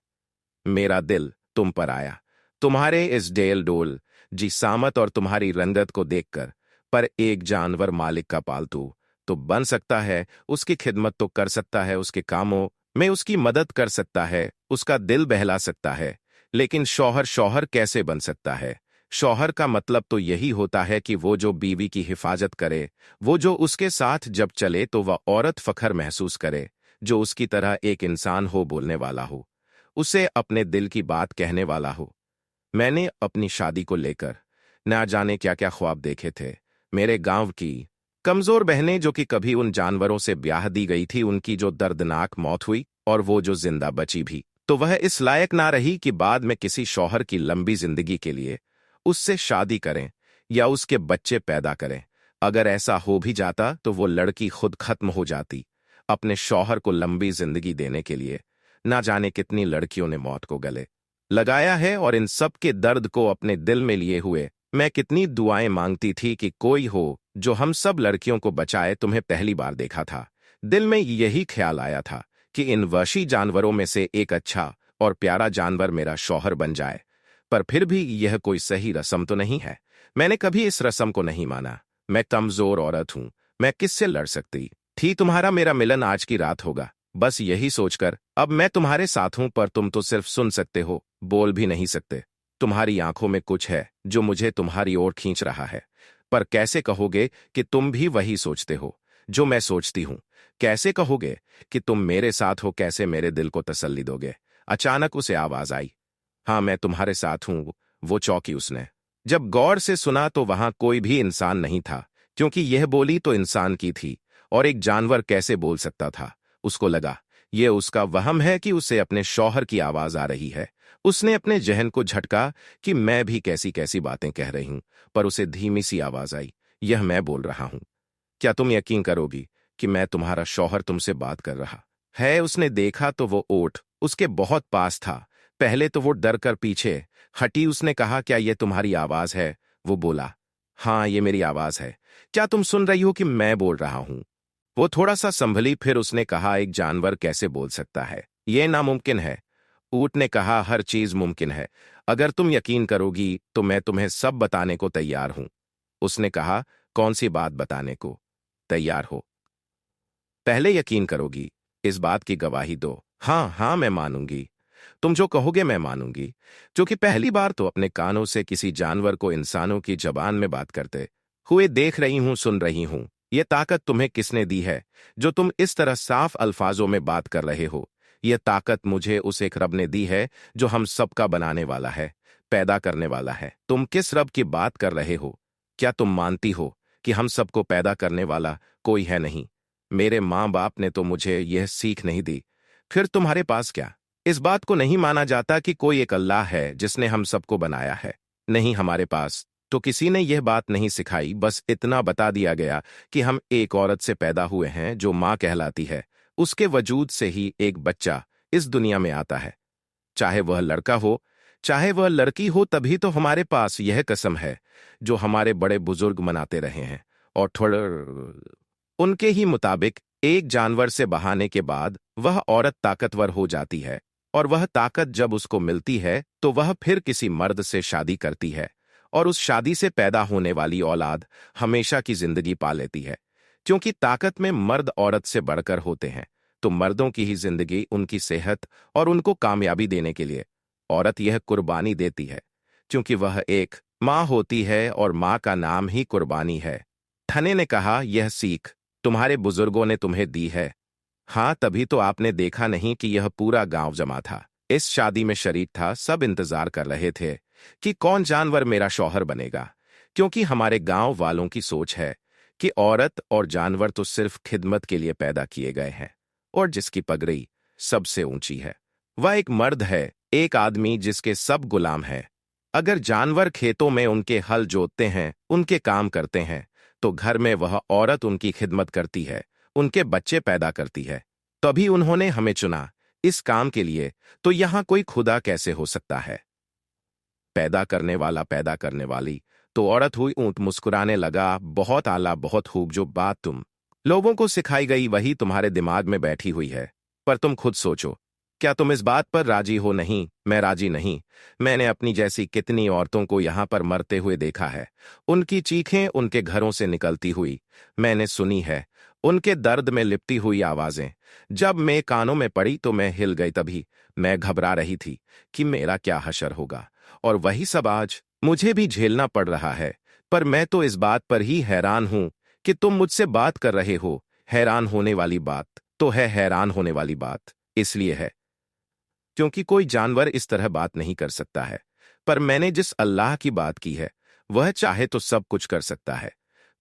मेरा दिल तुम पर आया, तुम्हारे इस डेल डोल जी सामत और तुम्हारी रंगत को देखकर। पर एक जानवर मालिक का पालतू तो बन सकता है, उसकी खिदमत तो कर सकता है, उसके कामों में उसकी मदद कर सकता है, उसका दिल बहला सकता है। लेकिन शौहर शौहर कैसे बन सकता है? शौहर का मतलब तो यही होता है कि वो जो बीवी की हिफाजत करे, वो जो उसके साथ जब चले तो वह औरत फखर महसूस करे, जो उसकी तरह एक इंसान हो, बोलने वाला हो, उसे अपने दिल की बात कहने वाला हो। मैंने अपनी शादी को लेकर ना जाने क्या क्या ख्वाब देखे थे। मेरे गांव की कमजोर बहनें जो कि कभी उन जानवरों से ब्याह दी गई थी, उनकी जो दर्दनाक मौत हुई, और वो जो जिंदा बची भी, तो वह इस लायक ना रही कि बाद में किसी शौहर की लंबी जिंदगी के लिए उससे शादी करें या उसके बच्चे पैदा करें। अगर ऐसा हो भी जाता तो वो लड़की खुद खत्म हो जाती। अपने शौहर को लंबी जिंदगी देने के लिए ना जाने कितनी लड़कियों ने मौत को गले लगाया है, और इन सब के दर्द को अपने दिल में लिए हुए मैं कितनी दुआएं मांगती थी कि कोई हो जो हम सब लड़कियों को बचाए। तुम्हें पहली बार देखा था, दिल में यही ख्याल आया था कि इन वहशी जानवरों में से एक अच्छा और प्यारा जानवर मेरा शौहर बन जाए। पर फिर भी यह कोई सही रस्म तो नहीं है। मैंने कभी इस रस्म को नहीं माना। मैं कमजोर औरत हूं, मैं किससे लड़ सकती थी। तुम्हारा मेरा मिलन आज की रात होगा, बस यही सोचकर अब मैं तुम्हारे साथ हूं, पर तुम तो सिर्फ सुन सकते हो, बोल भी नहीं सकते। तुम्हारी आंखों में कुछ है जो मुझे तुम्हारी ओर खींच रहा है, पर कैसे कहोगे कि तुम भी वही सोचते हो जो मैं सोचती हूं? कैसे कहोगे कि तुम मेरे साथ हो? कैसे मेरे दिल को तसल्ली दोगे? अचानक उसे आवाज आई, हाँ मैं तुम्हारे साथ हूं। वो चौंकी। उसने जब गौर से सुना तो वहां कोई भी इंसान नहीं था, क्योंकि यह बोली तो इंसान की थी, और एक जानवर कैसे बोल सकता था? उसको लगा यह उसका वहम है कि उसे अपने शौहर की आवाज आ रही है। उसने अपने जहन को झटका कि मैं भी कैसी कैसी बातें कह रही हूं, पर उसे धीमी सी आवाज आई, यह मैं बोल रहा हूं। क्या तुम यकीन करोगी कि मैं तुम्हारा शौहर तुमसे बात कर रहा है? उसने देखा तो वो ओठ उसके बहुत पास था। पहले तो वो डर कर पीछे हटी। उसने कहा, क्या ये तुम्हारी आवाज है? वो बोला, हाँ ये मेरी आवाज है। क्या तुम सुन रही हो कि मैं बोल रहा हूं? वो थोड़ा सा संभली, फिर उसने कहा, एक जानवर कैसे बोल सकता है? ये नामुमकिन है। ऊंट ने कहा, हर चीज मुमकिन है। अगर तुम यकीन करोगी तो मैं तुम्हें सब बताने को तैयार हूं। उसने कहा, कौन सी बात बताने को तैयार हो? पहले यकीन करोगी, इस बात की गवाही दो। हाँ हाँ मैं मानूंगी, तुम जो कहोगे मैं मानूंगी। जो कि पहली बार तो अपने कानों से किसी जानवर को इंसानों की जबान में बात करते हुए देख रही हूं, सुन रही हूं। ये ताकत तुम्हें किसने दी है जो तुम इस तरह साफ अल्फाजों में बात कर रहे हो? यह ताकत मुझे उस एक रब ने दी है जो हम सबका बनाने वाला है, पैदा करने वाला है। तुम किस रब की बात कर रहे हो? क्या तुम मानती हो कि हम सबको पैदा करने वाला कोई है नहीं? मेरे माँ बाप ने तो मुझे यह सीख नहीं दी। फिर तुम्हारे पास क्या? इस बात को नहीं माना जाता कि कोई एक अल्लाह है जिसने हम सबको बनाया है? नहीं, हमारे पास तो किसी ने यह बात नहीं सिखाई। बस इतना बता दिया गया कि हम एक औरत से पैदा हुए हैं जो माँ कहलाती है। उसके वजूद से ही एक बच्चा इस दुनिया में आता है, चाहे वह लड़का हो चाहे वह लड़की हो। तभी तो हमारे पास यह कसम है जो हमारे बड़े बुजुर्ग मनाते रहे हैं, और थोड़ा उनके ही मुताबिक एक जानवर से बहाने के बाद वह औरत ताकतवर हो जाती है, और वह ताकत जब उसको मिलती है तो वह फिर किसी मर्द से शादी करती है, और उस शादी से पैदा होने वाली औलाद हमेशा की जिंदगी पा लेती है। क्योंकि ताकत में मर्द औरत से बढ़कर होते हैं, तो मर्दों की ही जिंदगी, उनकी सेहत और उनको कामयाबी देने के लिए औरत यह कुर्बानी देती है, क्योंकि वह एक माँ होती है और माँ का नाम ही कुर्बानी है। ठने ने कहा, यह सीख तुम्हारे बुजुर्गों ने तुम्हें दी है? हाँ, तभी तो आपने देखा नहीं कि यह पूरा गांव जमा था, इस शादी में शरीक था। सब इंतजार कर रहे थे कि कौन जानवर मेरा शौहर बनेगा, क्योंकि हमारे गांव वालों की सोच है कि औरत और जानवर तो सिर्फ खिदमत के लिए पैदा किए गए हैं, और जिसकी पगड़ी सबसे ऊंची है वह एक मर्द है, एक आदमी जिसके सब गुलाम हैं। अगर जानवर खेतों में उनके हल जोतते हैं, उनके काम करते हैं, तो घर में वह औरत उनकी खिदमत करती है, उनके बच्चे पैदा करती है। तभी उन्होंने हमें चुना इस काम के लिए। तो यहां कोई खुदा कैसे हो सकता है? पैदा करने वाला, पैदा करने वाली तो औरत हुई। ऊंट मुस्कुराने लगा, बहुत आला, बहुत खूब। जो बात तुम लोगों को सिखाई गई वही तुम्हारे दिमाग में बैठी हुई है, पर तुम खुद सोचो, क्या तुम इस बात पर राजी हो? नहीं, मैं राजी नहीं। मैंने अपनी जैसी कितनी औरतों को यहां पर मरते हुए देखा है, उनकी चीखें उनके घरों से निकलती हुई मैंने सुनी है, उनके दर्द में लिपटी हुई आवाजें जब मैं कानों में पड़ी तो मैं हिल गई। तभी मैं घबरा रही थी कि मेरा क्या हशर होगा, और वही सब आज मुझे भी झेलना पड़ रहा है। पर मैं तो इस बात पर ही हैरान हूं कि तुम मुझसे बात कर रहे हो। हैरान होने वाली बात तो है, हैरान होने वाली बात इसलिए है क्योंकि कोई जानवर इस तरह बात नहीं कर सकता है। पर मैंने जिस अल्लाह की बात की है वह चाहे तो सब कुछ कर सकता है।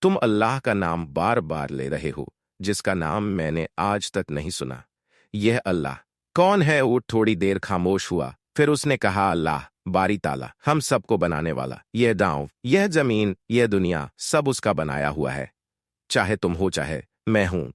तुम अल्लाह का नाम बार बार ले रहे हो जिसका नाम मैंने आज तक नहीं सुना। यह अल्लाह कौन है? ऊँट थोड़ी देर खामोश हुआ, फिर उसने कहा, अल्लाह, बारी ताला, हम सबको बनाने वाला। यह गांव, यह जमीन, यह दुनिया सब उसका बनाया हुआ है। चाहे तुम हो, चाहे मैं हूं,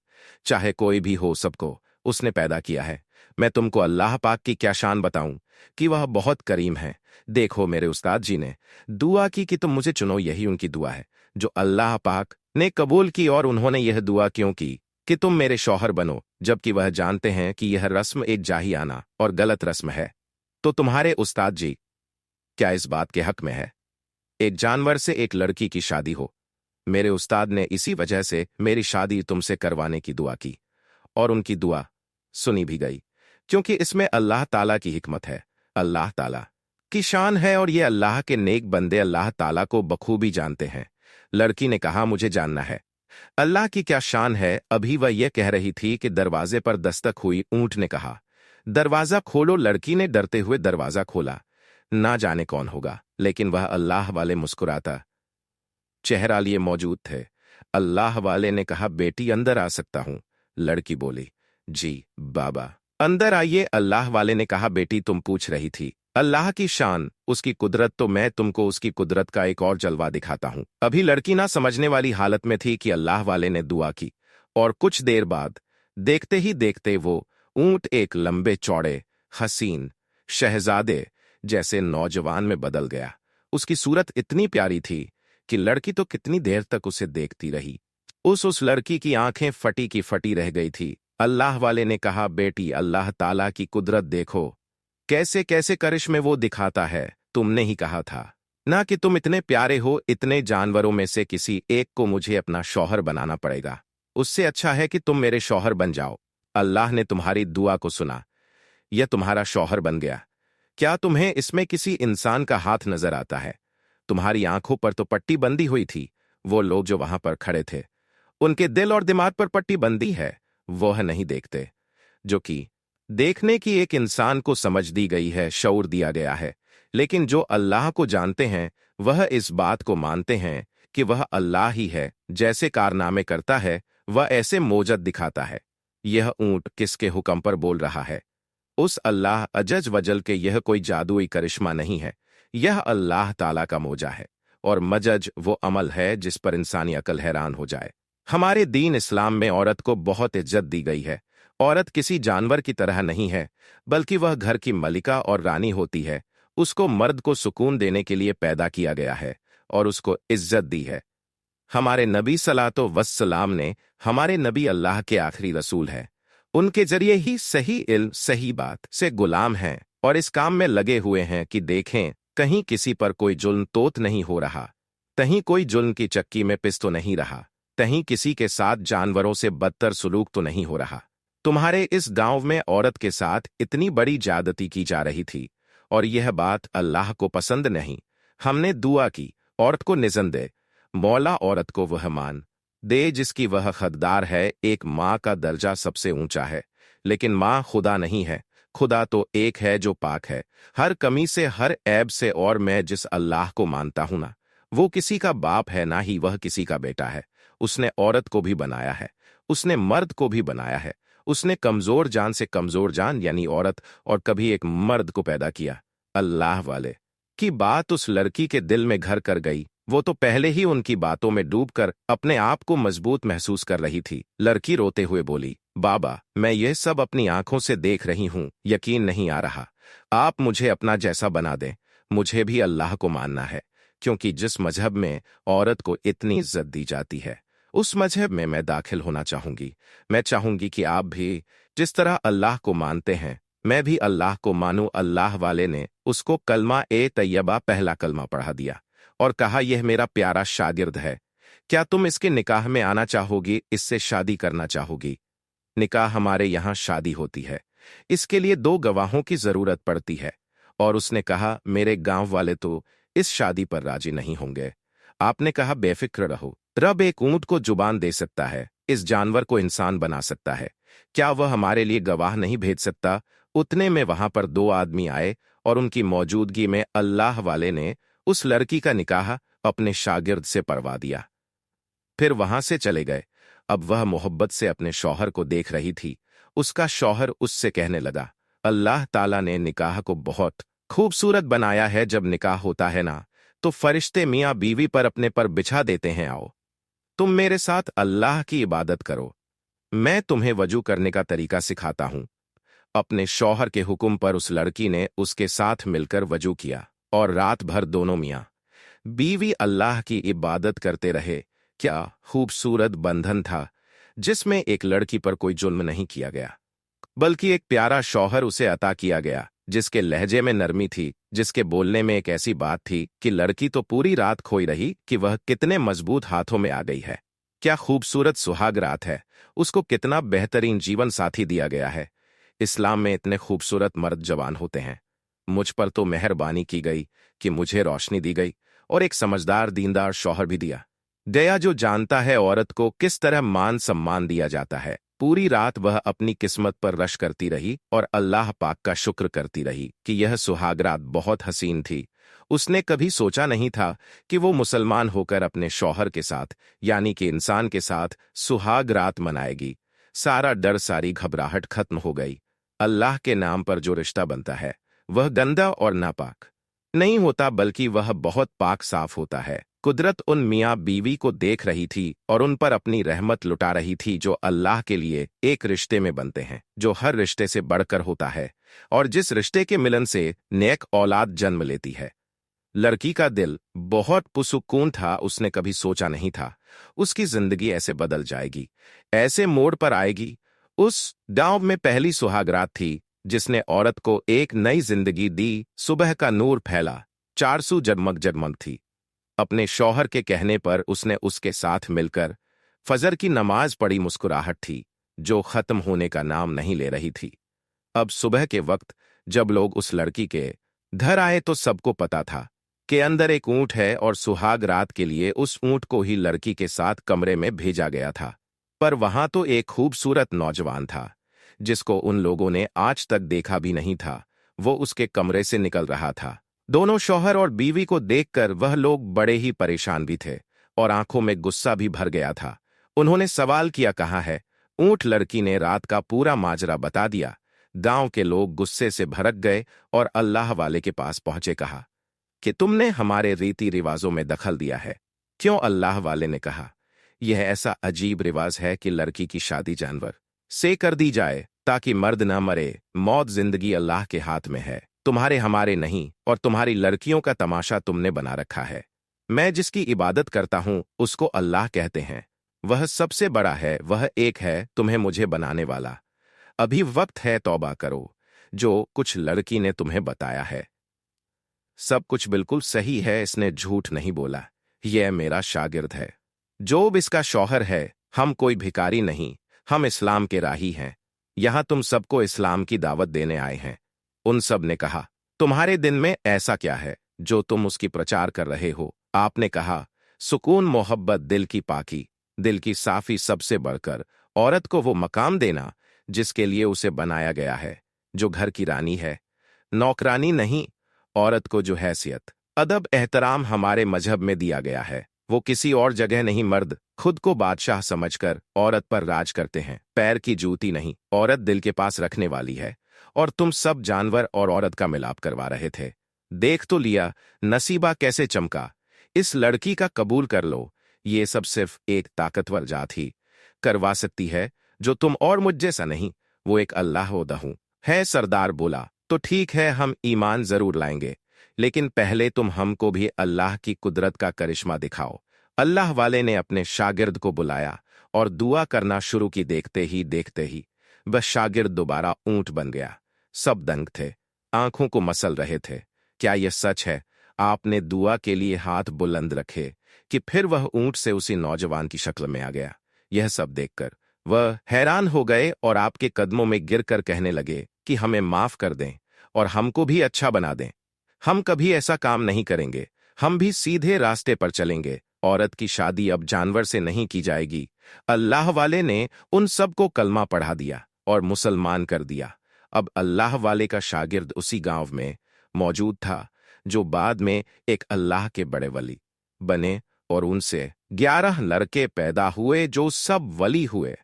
चाहे कोई भी हो, सबको उसने पैदा किया है। मैं तुमको अल्लाह पाक की क्या शान बताऊं कि वह बहुत करीम है। देखो, मेरे उस्ताद जी ने दुआ की कि तुम मुझे चुनो, यही उनकी दुआ है जो अल्लाह पाक ने कबूल की। और उन्होंने यह दुआ क्यों की कि तुम मेरे शौहर बनो, जबकि वह जानते हैं कि यह रस्म एक जाहियाना और गलत रस्म है। तो तुम्हारे उस्ताद जी क्या इस बात के हक में है एक जानवर से एक लड़की की शादी हो? मेरे उस्ताद ने इसी वजह से मेरी शादी तुमसे करवाने की दुआ की और उनकी दुआ सुनी भी गई, क्योंकि इसमें अल्लाह ताला की हिकमत है, अल्लाह ताला की शान है और ये अल्लाह के नेक बंदे अल्लाह ताला को बखूबी जानते हैं। लड़की ने कहा, मुझे जानना है अल्लाह की क्या शान है। अभी वह यह कह रही थी कि दरवाजे पर दस्तक हुई। ऊंट ने कहा, दरवाजा खोलो। लड़की ने डरते हुए दरवाजा खोला। ना जाने कौन होगा, लेकिन वह अल्लाह वाले मुस्कुराता चेहरा लिए मौजूद थे। अल्लाह वाले ने कहा, बेटी अंदर आ सकता हूं? लड़की बोली, जी बाबा अंदर आइए। अल्लाह वाले ने कहा, बेटी तुम पूछ रही थी अल्लाह की शान, उसकी कुदरत, तो मैं तुमको उसकी कुदरत का एक और जलवा दिखाता हूं। अभी लड़की ना समझने वाली हालत में थी कि अल्लाह वाले ने दुआ की और कुछ देर बाद देखते ही देखते वो ऊंट एक लंबे चौड़े हसीन शहजादे जैसे नौजवान में बदल गया। उसकी सूरत इतनी प्यारी थी कि लड़की तो कितनी देर तक उसे देखती रही। उस लड़की की आंखें फटी की फटी रह गई थी। अल्लाह वाले ने कहा, बेटी अल्लाह ताला की कुदरत देखो, कैसे कैसे करिश्मे वो दिखाता है। तुमने ही कहा था ना कि तुम इतने प्यारे हो, इतने जानवरों में से किसी एक को मुझे अपना शौहर बनाना पड़ेगा। उससे अच्छा है कि तुम मेरे शौहर बन जाओ। अल्लाह ने तुम्हारी दुआ को सुना, यह तुम्हारा शौहर बन गया। क्या तुम्हें इसमें किसी इंसान का हाथ नजर आता है? तुम्हारी आंखों पर तो पट्टी बंदी हुई थी। वो लोग जो वहां पर खड़े थे, उनके दिल और दिमाग पर पट्टी बंदी है, वह नहीं देखते। जो कि देखने की एक इंसान को समझ दी गई है, शऊर दिया गया है। लेकिन जो अल्लाह को जानते हैं वह इस बात को मानते हैं कि वह अल्लाह ही है। जैसे कारनामे करता है वह ऐसे मोजद दिखाता है। यह ऊंट किसके हुक्म पर बोल रहा है? उस अल्लाह अजज वजल के। यह कोई जादुई करिश्मा नहीं है, यह अल्लाह ताला का मोजा है। और मजज वो अमल है जिस पर इंसानी अकल हैरान हो जाए। हमारे दीन इस्लाम में औरत को बहुत इज्जत दी गई है। औरत किसी जानवर की तरह नहीं है, बल्कि वह घर की मलिका और रानी होती है। उसको मर्द को सुकून देने के लिए पैदा किया गया है और उसको इज्जत दी है। हमारे नबी सलातो वस्सलाम ने, हमारे नबी अल्लाह के आखिरी रसूल हैं। उनके जरिए ही सही इल्म, सही बात से गुलाम हैं और इस काम में लगे हुए हैं कि देखें कहीं किसी पर कोई जुल्म तोत नहीं हो रहा, कहीं कोई जुल्म की चक्की में पिस तो नहीं रहा, कहीं किसी के साथ जानवरों से बदतर सुलूक तो नहीं हो रहा। तुम्हारे इस गांव में औरत के साथ इतनी बड़ी ज्यादती की जा रही थी और यह बात अल्लाह को पसंद नहीं। हमने दुआ की, औरत को निज़न दे, मौला औरत को वह मान दे जिसकी वह हकदार है। एक माँ का दर्जा सबसे ऊंचा है, लेकिन माँ खुदा नहीं है। खुदा तो एक है जो पाक है हर कमी से, हर ऐब से। और मैं जिस अल्लाह को मानता हूं ना, वो किसी का बाप है, ना ही वह किसी का बेटा है। उसने औरत को भी बनाया है, उसने मर्द को भी बनाया है। उसने कमजोर जान से कमजोर जान यानी औरत और कभी एक मर्द को पैदा किया। अल्लाह वाले की बात उस लड़की के दिल में घर कर गई। वो तो पहले ही उनकी बातों में डूबकर अपने आप को मजबूत महसूस कर रही थी। लड़की रोते हुए बोली, बाबा मैं ये सब अपनी आंखों से देख रही हूं, यकीन नहीं आ रहा। आप मुझे अपना जैसा बना दें। मुझे भी अल्लाह को मानना है, क्योंकि जिस मजहब में औरत को इतनी इज्जत दी जाती है उस मजहब में मैं दाखिल होना चाहूंगी। मैं चाहूंगी कि आप भी जिस तरह अल्लाह को मानते हैं मैं भी अल्लाह को मानूं। अल्लाह वाले ने उसको कलमा ए तैयबा, पहला कलमा पढ़ा दिया और कहा, यह मेरा प्यारा शागिर्द है, क्या तुम इसके निकाह में आना चाहोगी, इससे शादी करना चाहोगी? निकाह हमारे यहाँ शादी होती है, इसके लिए 2 गवाहों की जरूरत पड़ती है। और उसने कहा, मेरे गांव वाले तो इस शादी पर राजी नहीं होंगे। आपने कहा, बेफिक्र रहो, रब एक ऊंट को जुबान दे सकता है, इस जानवर को इंसान बना सकता है, क्या वह हमारे लिए गवाह नहीं भेज सकता? उतने में वहां पर 2 आदमी आए और उनकी मौजूदगी में अल्लाह वाले ने उस लड़की का निकाह अपने शागिर्द से पढ़वा दिया। फिर वहां से चले गए। अब वह मोहब्बत से अपने शौहर को देख रही थी। उसका शौहर उससे कहने लगा, अल्लाह ताला ने निकाह को बहुत खूबसूरत बनाया है। जब निकाह होता है ना, तो फरिश्ते मियाँ बीवी पर अपने पर बिछा देते हैं। आओ तुम मेरे साथ अल्लाह की इबादत करो, मैं तुम्हें वजू करने का तरीका सिखाता हूं। अपने शौहर के हुक्म पर उस लड़की ने उसके साथ मिलकर वजू किया और रात भर दोनों मियाँ बीवी अल्लाह की इबादत करते रहे। क्या खूबसूरत बंधन था, जिसमें एक लड़की पर कोई जुल्म नहीं किया गया, बल्कि एक प्यारा शौहर उसे अता किया गया, जिसके लहजे में नरमी थी, जिसके बोलने में एक ऐसी बात थी कि लड़की तो पूरी रात खोई रही कि वह कितने मजबूत हाथों में आ गई है। क्या खूबसूरत सुहाग रात है, उसको कितना बेहतरीन जीवन साथी दिया गया है। इस्लाम में इतने खूबसूरत मर्द जवान होते हैं। मुझ पर तो मेहरबानी की गई कि मुझे रोशनी दी गई और एक समझदार दीनदार शौहर भी दिया गया जो जानता है औरत को किस तरह मान सम्मान दिया जाता है। पूरी रात वह अपनी किस्मत पर रश करती रही और अल्लाह पाक का शुक्र करती रही कि यह सुहाग रात बहुत हसीन थी। उसने कभी सोचा नहीं था कि वो मुसलमान होकर अपने शौहर के साथ, यानी कि इंसान के साथ, सुहाग रात मनाएगी। सारा डर, सारी घबराहट खत्म हो गई। अल्लाह के नाम पर जो रिश्ता बनता है वह गंदा और नापाक नहीं होता, बल्कि वह बहुत पाक साफ होता है। कुदरत उन मियाँ बीवी को देख रही थी और उन पर अपनी रहमत लुटा रही थी, जो अल्लाह के लिए एक रिश्ते में बनते हैं, जो हर रिश्ते से बढ़कर होता है और जिस रिश्ते के मिलन से नेक औलाद जन्म लेती है। लड़की का दिल बहुत पुरसुकून था। उसने कभी सोचा नहीं था उसकी जिंदगी ऐसे बदल जाएगी, ऐसे मोड़ पर आएगी। उस गांव में पहली सुहागरात थी जिसने औरत को एक नई जिंदगी दी। सुबह का नूर फैला, चारसू जगमग जगमग थी। अपने शौहर के कहने पर उसने उसके साथ मिलकर फजर की नमाज पढ़ी। मुस्कुराहट थी जो खत्म होने का नाम नहीं ले रही थी। अब सुबह के वक्त जब लोग उस लड़की के घर आए तो सबको पता था कि अंदर एक ऊंट है और सुहाग रात के लिए उस ऊंट को ही लड़की के साथ कमरे में भेजा गया था। पर वहां तो एक खूबसूरत नौजवान था जिसको उन लोगों ने आज तक देखा भी नहीं था। वो उसके कमरे से निकल रहा था। दोनों शौहर और बीवी को देखकर वह लोग बड़े ही परेशान भी थे और आंखों में गुस्सा भी भर गया था। उन्होंने सवाल किया, कहाँ है ऊंट? लड़की ने रात का पूरा माजरा बता दिया। गांव के लोग गुस्से से भड़क गए और अल्लाह वाले के पास पहुंचे। कहा कि तुमने हमारे रीति रिवाजों में दखल दिया है। क्यों? अल्लाह वाले ने कहा, यह ऐसा अजीब रिवाज है कि लड़की की शादी जानवर से कर दी जाए ताकि मर्द न मरे। मौत जिंदगी अल्लाह के हाथ में है, तुम्हारे हमारे नहीं। और तुम्हारी लड़कियों का तमाशा तुमने बना रखा है। मैं जिसकी इबादत करता हूं उसको अल्लाह कहते हैं। वह सबसे बड़ा है, वह एक है तुम्हें मुझे बनाने वाला। अभी वक्त है, तौबा करो। जो कुछ लड़की ने तुम्हें बताया है सब कुछ बिल्कुल सही है। इसने झूठ नहीं बोला। यह मेरा शागिर्द है, जोब इसका शौहर है। हम कोई भिखारी नहीं, हम इस्लाम के राही हैं। यहां तुम सबको इस्लाम की दावत देने आए हैं। उन सब ने कहा, तुम्हारे दिन में ऐसा क्या है जो तुम उसकी प्रचार कर रहे हो? आपने कहा, सुकून, मोहब्बत, दिल की पाकी, दिल की साफी, सबसे बढ़कर औरत को वो मकाम देना जिसके लिए उसे बनाया गया है, जो घर की रानी है, नौकरानी नहीं। औरत को जो हैसियत, अदब, एहतराम हमारे मजहब में दिया गया है वो किसी और जगह नहीं। मर्द खुद को बादशाह समझकर औरत पर राज करते हैं, पैर की जूती नहीं। औरत दिल के पास रखने वाली है और तुम सब जानवर और औरत का मिलाप करवा रहे थे। देख तो लिया नसीबा कैसे चमका। इस लड़की का कबूल कर लो। ये सब सिर्फ एक ताकतवर जात ही करवा सकती है, जो तुम और मुझ जैसा नहीं। वो एक अल्लाह है। सरदार बोला, तो ठीक है, हम ईमान जरूर लाएंगे, लेकिन पहले तुम हमको भी अल्लाह की कुदरत का करिश्मा दिखाओ। अल्लाह वाले ने अपने शागिर्द को बुलाया और दुआ करना शुरू की। देखते ही वह शागिर्द दोबारा ऊंट बन गया। सब दंग थे, आंखों को मसल रहे थे। क्या यह सच है? आपने दुआ के लिए हाथ बुलंद रखे कि फिर वह ऊंट से उसी नौजवान की शक्ल में आ गया। यह सब देखकर वह हैरान हो गए और आपके कदमों में गिरकर कहने लगे कि हमें माफ कर दें और हमको भी अच्छा बना दें। हम कभी ऐसा काम नहीं करेंगे, हम भी सीधे रास्ते पर चलेंगे। औरत की शादी अब जानवर से नहीं की जाएगी। अल्लाह वाले ने उन सबको कलमा पढ़ा दिया और मुसलमान कर दिया। अब अल्लाह वाले का शागिर्द उसी गांव में मौजूद था, जो बाद में एक अल्लाह के बड़े वली बने और उनसे 11 लड़के पैदा हुए जो सब वली हुए।